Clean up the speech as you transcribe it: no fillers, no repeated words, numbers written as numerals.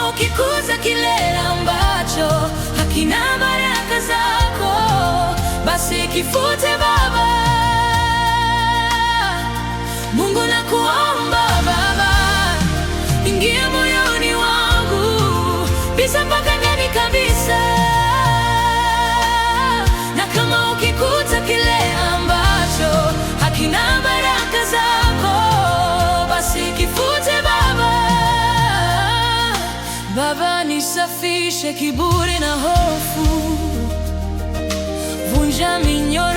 kama ukikuza kile ambacho hakina baraka zako, basi kifute Baba. Mungu nakuomba Baba, ingia moyoni wangu, bisa mpaka ndani kabisa. Na kama ukikuta kile ambacho hakina baraka zako, basi kifute Baba. Baba, nisafishe kiburi na hofu, vunja minyororo